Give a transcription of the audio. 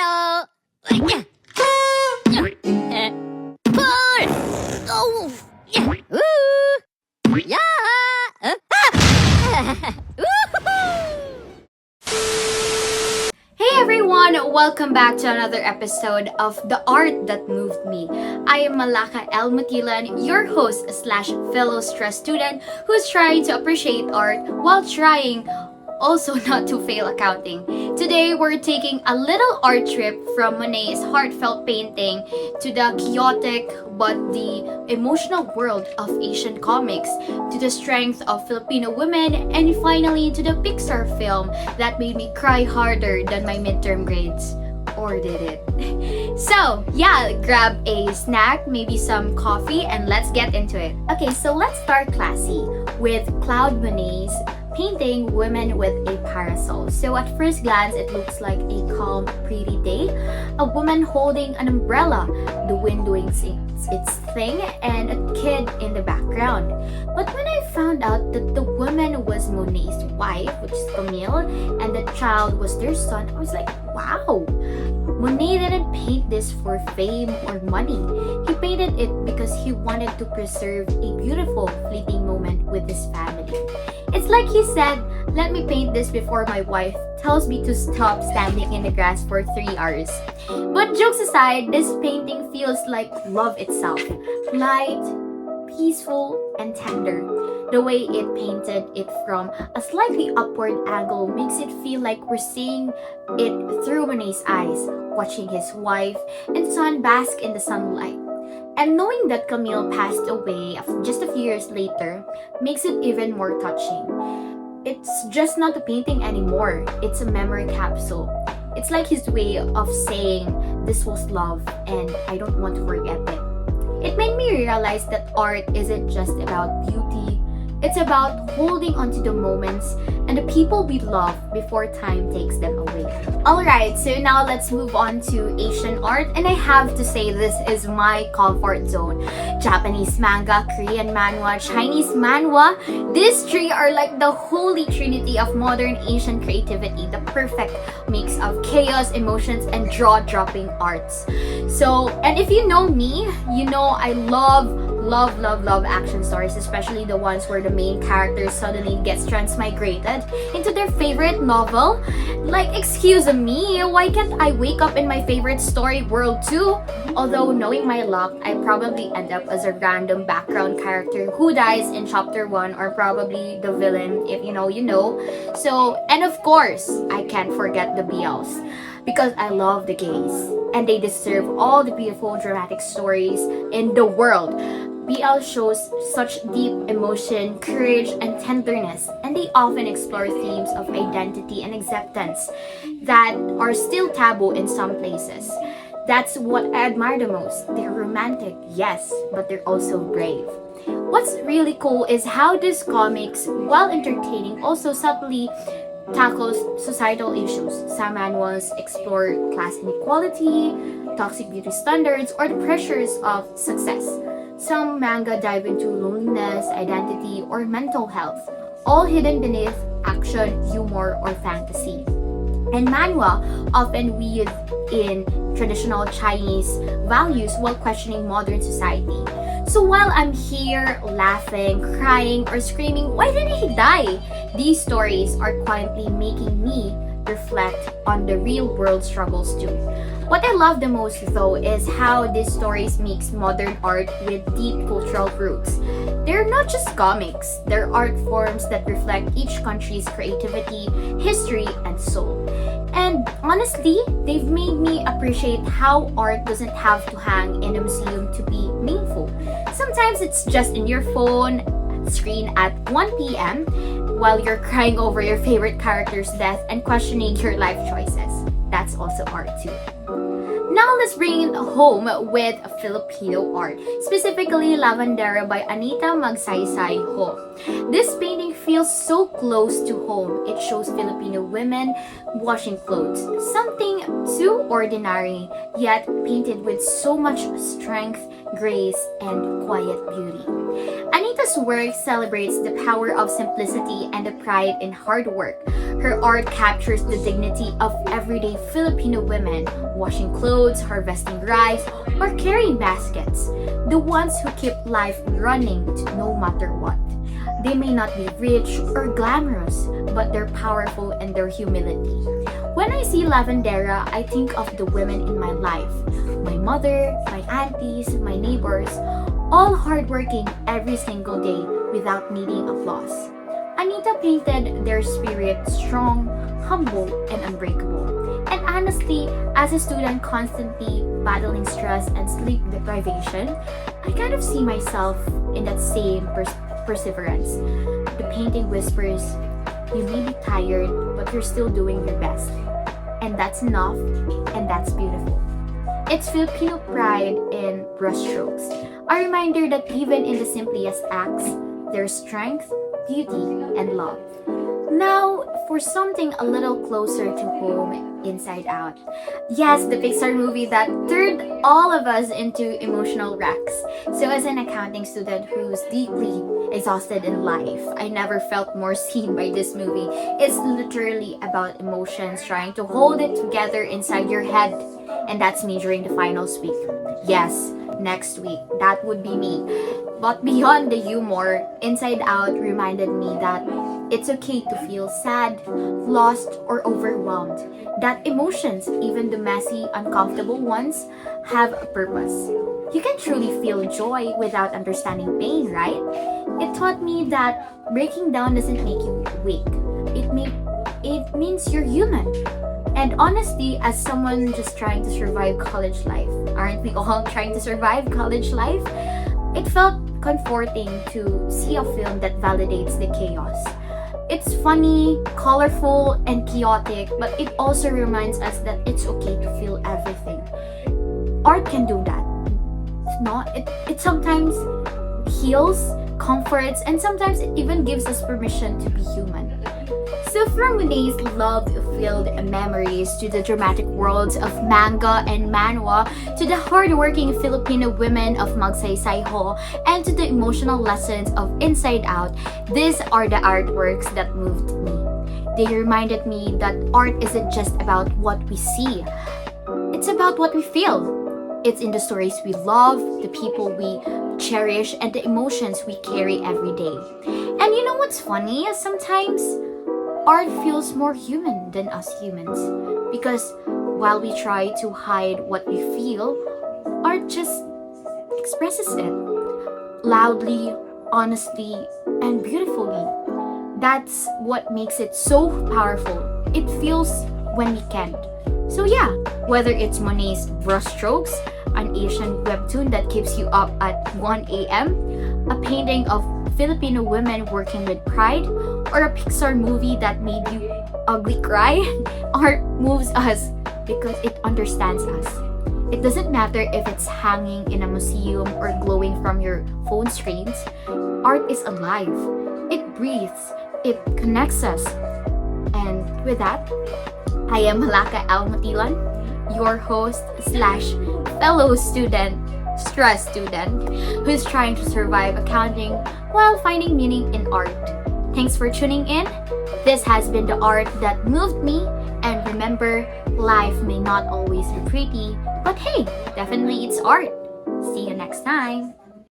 Hello. Pull. Oh. Ooh. Yeah. Hey everyone! Welcome back to another episode of The Art That Moved Me. I am Malakah Mutilan, your host slash fellow stress student who's trying to appreciate art while trying also not to fail accounting. Today, we're taking a little art trip from Monet's heartfelt painting to the chaotic but the emotional world of Asian comics, to the strength of Filipino women, and finally to the Pixar film that made me cry harder than my midterm grades. Or did it? So, yeah, grab a snack, maybe some coffee, and let's get into it. Okay, so let's start classy with Claude Monet's painting Women with a Parasol. So at first glance, it looks like a calm, pretty day. A woman holding an umbrella, the wind doing its thing, and a kid in the background. But when I found out that the woman was Monet's wife, which is Camille, and the child was their son, I was like, wow! Monet didn't paint this for fame or money. He painted it because he wanted to preserve a beautiful, fleeting moment with his family. It's like he said, let me paint this before my wife tells me to stop standing in the grass for 3 hours. But jokes aside, this painting feels like love itself. Light, peaceful, and tender. The way it painted it from a slightly upward angle makes it feel like we're seeing it through Monet's eyes, watching his wife and son bask in the sunlight. And knowing that Camille passed away just a few years later makes it even more touching. It's just not a painting anymore, it's a memory capsule. It's like his way of saying, this was love and I don't want to forget it. It made me realize that art isn't just about beauty, it's about holding onto the moments and the people we love before time takes them away. Alright, so now let's move on to Asian art, and I have to say this is my comfort zone. Japanese manga, Korean manhwa, Chinese manhwa, these three are like the holy trinity of modern Asian creativity, the perfect mix of chaos, emotions, and jaw-dropping arts. So, and if you know me, you know I love action stories, especially the ones where the main character suddenly gets transmigrated into their favorite novel. Like, excuse me, why can't I wake up in my favorite story world too? Although, knowing my luck, I probably end up as a random background character who dies in chapter 1, or probably the villain, if you know, you know. So, and of course, I can't forget the BLs, because I love the gays, and they deserve all the beautiful dramatic stories in the world. BL shows such deep emotion, courage, and tenderness, and they often explore themes of identity and acceptance that are still taboo in some places. That's what I admire the most. They're romantic, yes, but they're also brave. What's really cool is how these comics, while entertaining, also subtly tackles societal issues. Some manhwas explore class inequality, toxic beauty standards, or the pressures of success. Some manga dive into loneliness, identity, or mental health, all hidden beneath action, humor, or fantasy. And manhwa often weave in traditional Chinese values while questioning modern society. So while I'm here laughing, crying, or screaming, why didn't he die? These stories are quietly making me reflect on the real world struggles too. What I love the most though is how these stories mix modern art with deep cultural roots. They're not just comics, they're art forms that reflect each country's creativity, history, and soul. And honestly, they've made me appreciate how art doesn't have to hang in a museum to be meaningful. Sometimes it's just in your phone screen at 1 p.m. while you're crying over your favorite character's death and questioning your life choices. That's also art too. Now let's bring it home with Filipino art, specifically Lavandera by Anita Magsaysay Ho. This painting feels so close to home. It shows Filipino women washing clothes, something too ordinary, yet painted with so much strength, grace, and quiet beauty. Anita's work celebrates the power of simplicity and the pride in hard work. Her art captures the dignity of everyday Filipino women, washing clothes, harvesting rice, or carrying baskets. The ones who keep life running no matter what. They may not be rich or glamorous, but they're powerful in their humility. When I see Lavandera, I think of the women in my life. My mother, my aunties, my neighbors, all hardworking every single day without needing applause. Anita painted their spirit strong, humble, and unbreakable. And honestly, as a student constantly battling stress and sleep deprivation, I kind of see myself in that same perseverance. The painting whispers, you may be tired, but you're still doing your best. And that's enough, and that's beautiful. It's Filipino pride in brushstrokes, a reminder that even in the simplest acts, there's strength, beauty, and love. Now, for something a little closer to home, Inside Out. Yes, the Pixar movie that turned all of us into emotional wrecks. So as an accounting student who's deeply exhausted in life, I never felt more seen by this movie. It's literally about emotions trying to hold it together inside your head. And that's me during the finals week. Yes, next week, that would be me. But beyond the humor, Inside Out reminded me that it's okay to feel sad, lost, or overwhelmed. That emotions, even the messy, uncomfortable ones, have a purpose. You can truly feel joy without understanding pain, right? It taught me that breaking down doesn't make you weak. It means you're human. And honestly, as someone just trying to survive college life, aren't we all trying to survive college life? It felt comforting to see a film that validates the chaos. It's funny, colorful, and chaotic, but it also reminds us that it's okay to feel everything. Art can do that. It sometimes heals, comforts, and sometimes it even gives us permission to be human. So from Monet's love-filled memories to the dramatic worlds of manga and manhwa, to the hardworking Filipino women of Magsaysay Ho, and to the emotional lessons of Inside Out, these are the artworks that moved me. They reminded me that art isn't just about what we see. It's about what we feel. It's in the stories we love, the people we cherish, and the emotions we carry every day. And you know what's funny? Sometimes art feels more human than us humans. Because while we try to hide what we feel, art just expresses it. Loudly, honestly, and beautifully. That's what makes it so powerful. It feels when we can't. So yeah, whether it's Monet's brushstrokes, an Asian webtoon that keeps you up at 1 a.m., a painting of Filipino women working with pride, or a Pixar movie that made you ugly cry, art moves us because it understands us. It doesn't matter if it's hanging in a museum or glowing from your phone screens. Art is alive. It breathes. It connects us. And with that, I am Malakah Mutilan, your host / fellow student, stress student, who's trying to survive accounting while finding meaning in art. Thanks for tuning in. This has been the art that moved me. And remember, life may not always be pretty, but hey, definitely it's art. See you next time.